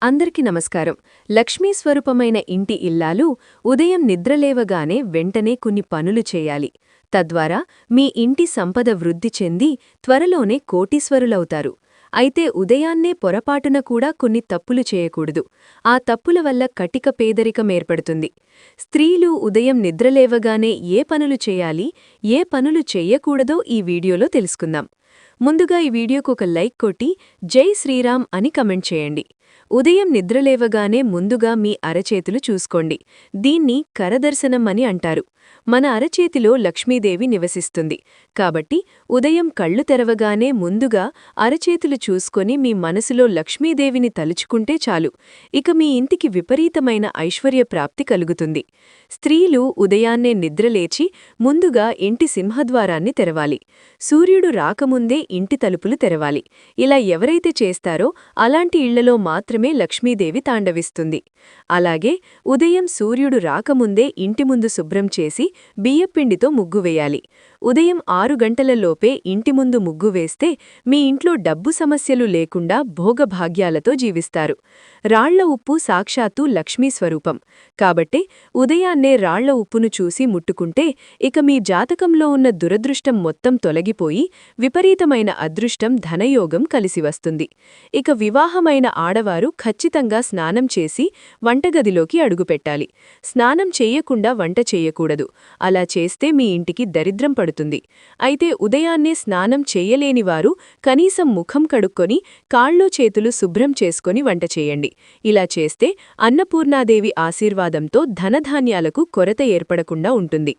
అందరికి నమస్కారం. లక్ష్మీ స్వరూపమైన ఇంటి ఇల్లాలు ఉదయం నిద్రలేవగానే వెంటనే కొన్ని పనులు చేయాలి. తద్వారా మీ ఇంటి సంపద వృద్ధి చెంది త్వరలోనే కోటీశ్వరులవుతారు. అయితే ఉదయాన్నే పొరపాటున కూడా కొన్ని తప్పులు చేయకూడదు. ఆ తప్పుల వల్ల కటిక పేదరికం ఏర్పడుతుంది. స్త్రీలు ఉదయం నిద్రలేవగానే ఏ పనులు చేయాలి, ఏ పనులు చెయ్యకూడదో ఈ వీడియోలో తెలుసుకుందాం. ముందుగా ఈ వీడియోకు ఒక లైక్ కొట్టి జై శ్రీరామ్ అని కమెంట్ చేయండి. ఉదయం నిద్రలేవగానే ముందుగా మీ అరచేతులు చూసుకోండి. దీన్ని కరదర్శనం అని అంటారు. మన అరచేతిలో లక్ష్మీదేవి నివసిస్తుంది. కాబట్టి ఉదయం కళ్ళు తెరవగానే ముందుగా అరచేతులు చూసుకొని మీ మనసులో లక్ష్మీదేవిని తలుచుకుంటే చాలు. ఇక మీ ఇంటికి విపరీతమైన ఐశ్వర్య ప్రాప్తి కలుగుతుంది. స్త్రీలు ఉదయాన్నే నిద్రలేచి ముందుగా ఇంటి సింహద్వారాన్ని తెరవాలి. సూర్యుడు రాకముందే ఇంటి తలుపులు తెరవాలి. ఇలా ఎవరైతే చేస్తారో అలాంటి ఇళ్లలో మాత్రమే లక్ష్మీదేవి తాండవిస్తుంది. అలాగే ఉదయం సూర్యుడు రాకముందే ఇంటి ముందు శుభ్రం చేసి బియ్యపిండితో ముగ్గు వేయాలి. ఉదయం 6 గంటలలోపే ఇంటి ముందు ముగ్గు వేస్తే మీ ఇంట్లో డబ్బు సమస్యలు లేకుండా భోగభాగ్యాలతో జీవిస్తారు. రాళ్ల ఉప్పు సాక్షాత్తు లక్ష్మీ స్వరూపం. కాబట్టే ఉదయాన్నే రాళ్ల ఉప్పును చూసి ముట్టుకుంటే ఇక మీ జాతకంలో ఉన్న దురదృష్టం మొత్తం తొలగిపోయి విపరీతమైన అదృష్టం ధనయోగం కలిసివస్తుంది. ఇక వివాహమైన ఆడవారు ఖచ్చితంగా స్నానం చేసి వంటగదిలోకి అడుగుపెట్టాలి. స్నానం చెయ్యకుండా వంట చెయ్యకూడదు. అలా చేస్తే మీ ఇంటికి దరిద్రం పడుతుంది. అయితే ఉదయాన్నే స్నానం చెయ్యలేనివారు కనీసం ముఖం కడుక్కొని కాళ్ళో చేతులు శుభ్రం చేసుకొని వంట చేయండి. ఇలా చేస్తే అన్నపూర్ణాదేవి ఆశీర్వాదంతో ధనధాన్యాలకు కొరత ఏర్పడకుండా ఉంటుంది.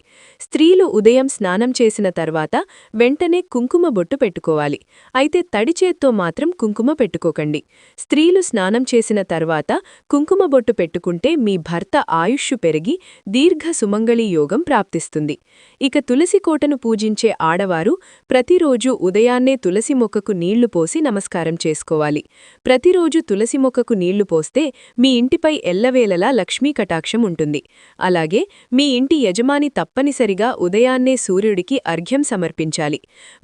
స్త్రీలు ఉదయం స్నానం చేసిన తర్వాత వెంటనే కుంకుమ బొట్టు పెట్టుకోవాలి. అయితే తడిచేత్తో మాత్రం కుంకుమ పెట్టుకోకండి. స్త్రీలు స్నానం చేసిన తర్వాత కుంకుమ బొట్టు పెట్టుకుంటే మీ భర్త ఆయుష్షు పెరిగి దీర్ఘ సుమంగళీ యోగం ప్రాప్తిస్తుంది. ఇక తులసి కోటను పూజించే ఆడవారు ప్రతిరోజూ ఉదయాన్నే తులసి మొక్కకు నీళ్లు పోసి నమస్కారం చేసుకోవాలి. ప్రతిరోజు తులసి మొక్కకు నీళ్లు పోస్తే మీ ఇంటిపై ఎల్లవేళలా లక్ష్మీ కటాక్షం ఉంటుంది. అలాగే మీ ఇంటి యజమాని తప్పనిసరిగా ఉదయాన్నే సూర్యుడికి అర్ఘ్యం సమర్పించాలి.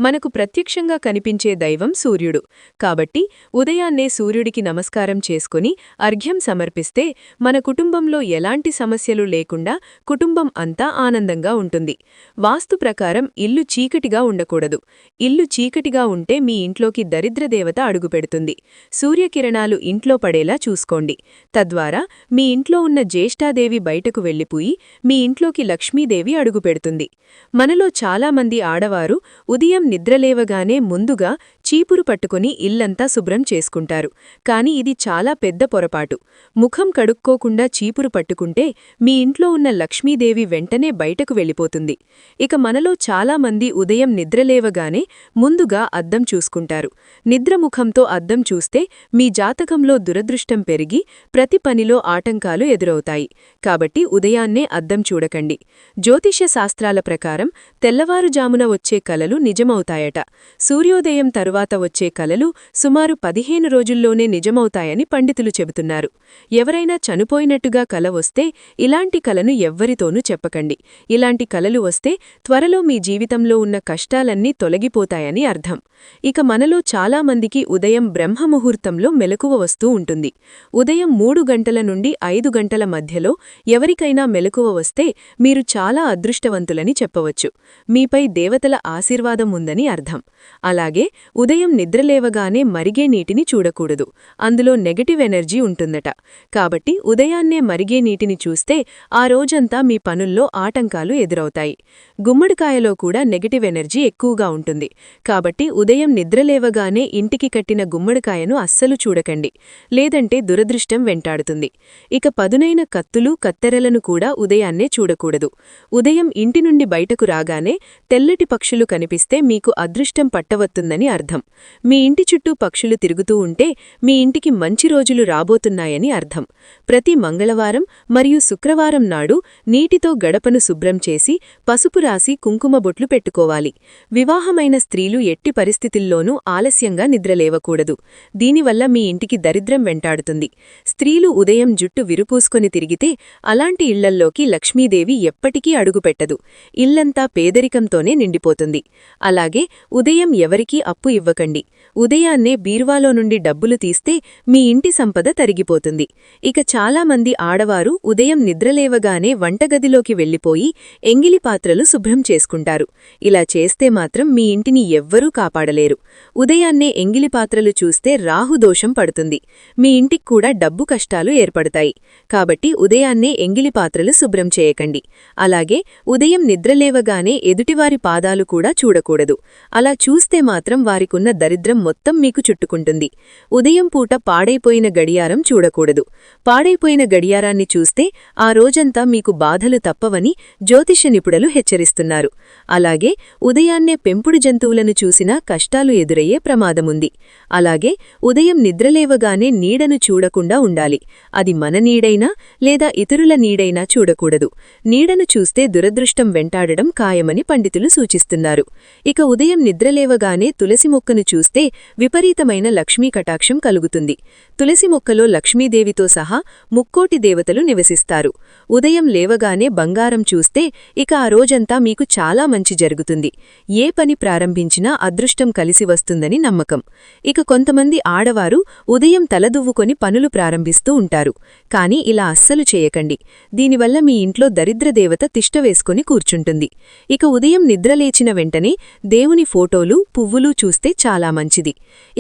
మనకు ప్రత్యక్షంగా కనిపించే దైవం సూర్యుడు. కాబట్టి ఉదయాన్నే సూర్యుడికి నమస్కారం చేసుకుని అర్ఘ్యం సమర్పిస్తే మన కుటుంబంలో ఎలాంటి సమస్యలు లేకుండా కుటుంబం అంతా ఆనందంగా ఉంటుంది. వాస్తు ప్రకారం ఇల్లు చీకటిగా ఉండకూడదు. ఇల్లు చీకటిగా ఉంటే మీ ఇంట్లోకి దరిద్రదేవత అడుగుపెడుతుంది. సూర్యకిరణాలు ఇంట్లో పడేలా చూసుకోండి. తద్వారా మీ ఇంట్లో ఉన్న జ్యేష్ఠాదేవి బయటకు వెళ్లిపోయి మీ ఇంట్లోకి లక్ష్మీదేవి అడుగుపెడుతుంది. మనలో చాలామంది ఆడవారు ఉదయం నిద్రలేవగానే ముందుగా చీపురు పట్టుకుని ఇల్లంతా శుభ్రం చేసుకుంటారు. కాని ఇది చాలా పెద్ద పొరపాటు. ముఖం కడుక్కోకుండా చీపురు పట్టుకుంటే మీ ఇంట్లో ఉన్న లక్ష్మీదేవి వెంటనే బయటకు వెళ్ళిపోతుంది. ఇక మనలో చాలామంది ఉదయం నిద్రలేవగానే ముందుగా అద్దం చూసుకుంటారు. నిద్రముఖంతో అద్దం చూస్తే మీ జాతకంలో దురదృష్టం పెరిగి ప్రతి పనిలో ఆటంకాలు ఎదురవుతాయి. కాబట్టి ఉదయాన్నే అద్దం చూడకండి. జ్యోతిష్య శాస్త్రాల ప్రకారం తెల్లవారుజామున వచ్చే కలలు నిజమవుతాయట. సూర్యోదయం తరువాత వచ్చే కలలు సుమారు 15 రోజుల్లోనే నిజమవుతాయని పండితులు చెబుతున్నారు. ఎవరైనా చనిపోయినట్టుగా కల వస్తే ఇలాంటి కలను ఎవ్వరితోనూ చెప్పకండి. ఇలాంటి కలలు వస్తే త్వరలో మీ జీవితంలో ఉన్న కష్టాలన్నీ తొలగిపోతాయని అర్థం. ఇక మనలో చాలామందికి ఉదయం బ్రహ్మముహూర్తంలో మెలకువ వస్తూ ఉంటుంది. ఉదయం 3 గంటల నుండి 5 గంటల మధ్యలో ఎవరికైనా మెలకువ వస్తే మీరు చాలా అదృష్టవంతులని చెప్పవచ్చు. మీపై దేవతల ఆశీర్వాదం ఉందని అర్థం. అలాగే ఉదయం నిద్రలేవగానే మరిగే నీటిని చూడకూడదు. అందులో నెగటివ్ ఎనర్జీ ఉంటుందట. కాబట్టి ఉదయాన్నే మరిగే నీటిని చూస్తే ఆ రోజంతా మీ పనుల్లో ఆటంకాలు ఎదురవుతాయి. గుమ్మడికాయలో కూడా నెగటివ్ ఎనర్జీ ఎక్కువగా ఉంటుంది. కాబట్టి ఉదయం నిద్రలేవగానే ఇంటికి కట్టిన గుమ్మడికాయను అస్సలు చూడకండి. లేదంటే దురదృష్టం వెంటాడుతుంది. ఇక పదునైన కత్తులు కత్తెరలను కూడా ఉదయాన్నే చూడకూడదు. ఉదయం ఇంటి నుండి బయటకు రాగానే తెల్లటి పక్షులు కనిపిస్తే మీకు అదృష్టం పట్టవత్తుందని అర్థం. మీ ఇంటి చుట్టూ పక్షులు తిరుగుతూ ఉంటే మీ ఇంటికి మంచి రోజులు రాబోతున్నాయని అర్థం. ప్రతి మంగళవారం మరియు శుక్రవారం నాడు నీటితో గడపను శుభ్రం చేసి పసుపు రాసి కుంకుమ కుంకుమబొట్లు పెట్టుకోవాలి. వివాహమైన స్త్రీలు ఎట్టి పరిస్థితుల్లోనూ ఆలస్యంగా నిద్రలేవకూడదు. దీనివల్ల మీ ఇంటికి దరిద్రం వెంటాడుతుంది. స్త్రీలు ఉదయం జుట్టు విరుపూసుకొని తిరిగితే అలాంటి ఇళ్లల్లోకి లక్ష్మీదేవి ఎప్పటికీ అడుగుపెట్టదు. ఇల్లంతా పేదరికంతోనే నిండిపోతుంది. అలాగే ఉదయం ఎవరికీ అప్పు ఇవ్వకండి. ఉదయాన్నే బీరువాలో నుండి డబ్బులు తీస్తే మీ ఇంటి సంపద తరిగిపోతుంది. ఇక చాలామంది ఆడవారు ఉదయం నిద్రలేవగానే వంటగదిలోకి వెళ్లిపోయి ఎంగిలి పాత్రలు శుభ్రం చేసుకుంటారు. ఇలా చేస్తే మాత్రం మీ ఇంటిని ఎవ్వరూ కాపాడలేరు. ఉదయాన్నే ఎంగిలి పాత్రలు చూస్తే రాహుదోషం పడుతుంది. మీ ఇంటికి కూడా డబ్బు కష్టాలు ఏర్పడతాయి. కాబట్టి ఉదయాన్నే ఎంగిలి పాత్రలు శుభ్రం చేయకండి. అలాగే ఉదయం నిద్రలేవగానే ఎదుటివారి పాదాలు కూడా చూడకూడదు. అలా చూస్తే మాత్రం వారికున్న దరిద్రం మొత్తం మీకు చుట్టుకుంటుంది. ఉదయం పూట పాడైపోయిన గడియారం చూడకూడదు. పాడైపోయిన గడియారాన్ని చూస్తే ఆ రోజంతా మీకు బాధలు తప్పవని జ్యోతిష్య నిపుణులు హెచ్చరిస్తున్నారు. అలాగే ఉదయాన్నే పెంపుడు జంతువులను చూసినా కష్టాలు ఎదురయ్యే ప్రమాదముంది. అలాగే ఉదయం నిద్రలేవగానే నీడను చూడకుండా ఉండాలి. అది మన నీడైనా లేదా ఇతరుల నీడైనా చూడకూడదు. నీడను చూస్తే దురదృష్టం వెంటాడడం ఖాయమని పండితులు సూచిస్తున్నారు. ఇక ఉదయం నిద్రలేవగానే తులసి మొక్కను చూస్తే విపరీతమైన లక్ష్మీ కటాక్షం కలుగుతుంది. తులసి మొక్కలో లక్ష్మీదేవితో సహా ముక్కోటి దేవతలు నివసిస్తారు. ఉదయం లేవగానే బంగారం చూస్తే ఇక ఆ రోజంతా మీకు చాలా మంచి జరుగుతుంది. ఏ పని ప్రారంభించినా అదృష్టం కలిసి వస్తుందని నమ్మకం. ఇక కొంతమంది ఆడవారు ఉదయం తలదువ్వుకొని పనులు ప్రారంభిస్తూ ఉంటారు. కానీ ఇలా అస్సలు చేయకండి. దీనివల్ల మీ ఇంట్లో దరిద్రదేవత తిష్టవేసుకొని కూర్చుంటుంది. ఇక ఉదయం నిద్రలేచిన వెంటనే దేవుని ఫోటోలు, పువ్వులు చూస్తే చాలా మంచిది.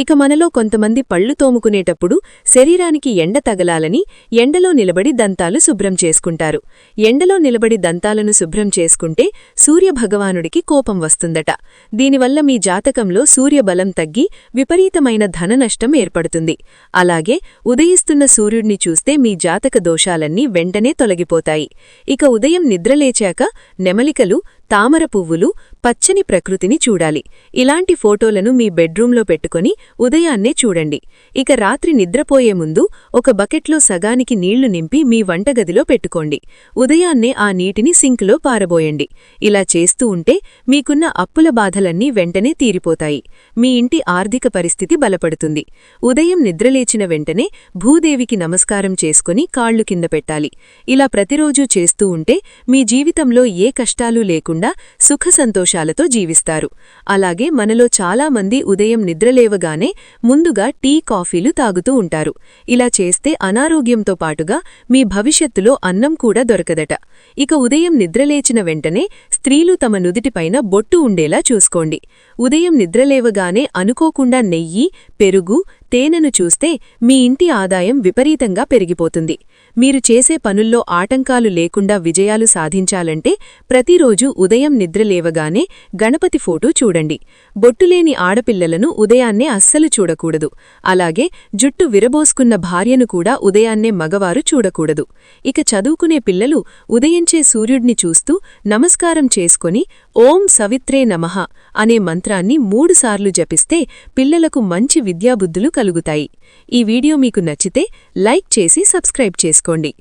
ఇక మనలో కొంతమంది పళ్ళు తోముకునేటప్పుడు శరీరానికి ఎండ తగలాలని ఎండలో నిలబడి దంతాలు శుభ్రం చేసుకుంటారు. ఎండలో నిలబడి దంతాలను శుభ్రం చేసుకుంటే సూర్యభగవానుడికి కోపం వస్తుందట. దీనివల్ల మీ జాతకంలో సూర్యబలం తగ్గి విపరీతమైన ధననష్టం ఏర్పడుతుంది. అలాగే ఉదయిస్తున్న సూర్యుడిని చూస్తే మీ జాతక దోషాలన్నీ వెంటనే తొలగిపోతాయి. ఇక ఉదయం నిద్రలేచాక నెమలికలు, తామర పువ్వులు, పచ్చని ప్రకృతిని చూడాలి. ఇలాంటి ఫోటోలను మీ బెడ్రూంలో పెట్టుకొని ఉదయాన్నే చూడండి. ఇక రాత్రి నిద్రపోయే ముందు ఒక బకెట్లో సగానికి నీళ్లు నింపి మీ వంటగదిలో పెట్టుకోండి. ఉదయాన్నే ఆ నీటిని సింక్లో పారబోయండి. ఇలా చేస్తూ ఉంటే మీకున్న అప్పుల బాధలన్నీ వెంటనే తీరిపోతాయి. మీ ఇంటి ఆర్థిక పరిస్థితి బలపడుతుంది. ఉదయం నిద్రలేచిన వెంటనే భూదేవికి నమస్కారం చేసుకుని కాళ్లు కింద పెట్టాలి. ఇలా ప్రతిరోజూ చేస్తూ ఉంటే మీ జీవితంలో ఏ కష్టాలు లేకుండా సుఖ సంతోషాలతో జీవిస్తారు. అలాగే మనలో చాలామంది ఉదయం నిద్రలేవగానే ముందుగా టీ, కాఫీలు తాగుతూ ఉంటారు. ఇలా చేస్తే అనారోగ్యంతో పాటుగా మీ భవిష్యత్తులో అన్నం కూడా దొరకదట. ఇక ఉదయం నిద్రలేచిన వెంటనే స్త్రీలు తమ నుదిటిపైన బొట్టు ఉండేలా చూసుకోండి. ఉదయం నిద్రలేవగానే అనుకోకుండా నెయ్యి, పెరుగు, తేనెను చూస్తే మీ ఇంటి ఆదాయం విపరీతంగా పెరిగిపోతుంది. మీరు చేసే పనుల్లో ఆటంకాలు లేకుండా విజయాలు సాధించాలంటే ప్రతిరోజు ఉదయం నిద్రలేవగానే గణపతి ఫోటో చూడండి. బొట్టులేని ఆడపిల్లలను ఉదయాన్నే అస్సలు చూడకూడదు. అలాగే జుట్టు విరబోసుకున్న భార్యను కూడా ఉదయాన్నే మగవారు చూడకూడదు. ఇక చదువుకునే పిల్లలు ఉదయించే సూర్యుడిని చూస్తూ నమస్కారం చేసుకొని ఓం సవిత్రే నమః అనే మంత్రాన్ని 3 సార్లు జపిస్తే పిల్లలకు మంచి విద్యాబుద్ధులు కలుగుతాయి. ఈ వీడియో మీకు నచ్చితే లైక్ చేసి సబ్స్క్రైబ్ చేసుకోండి.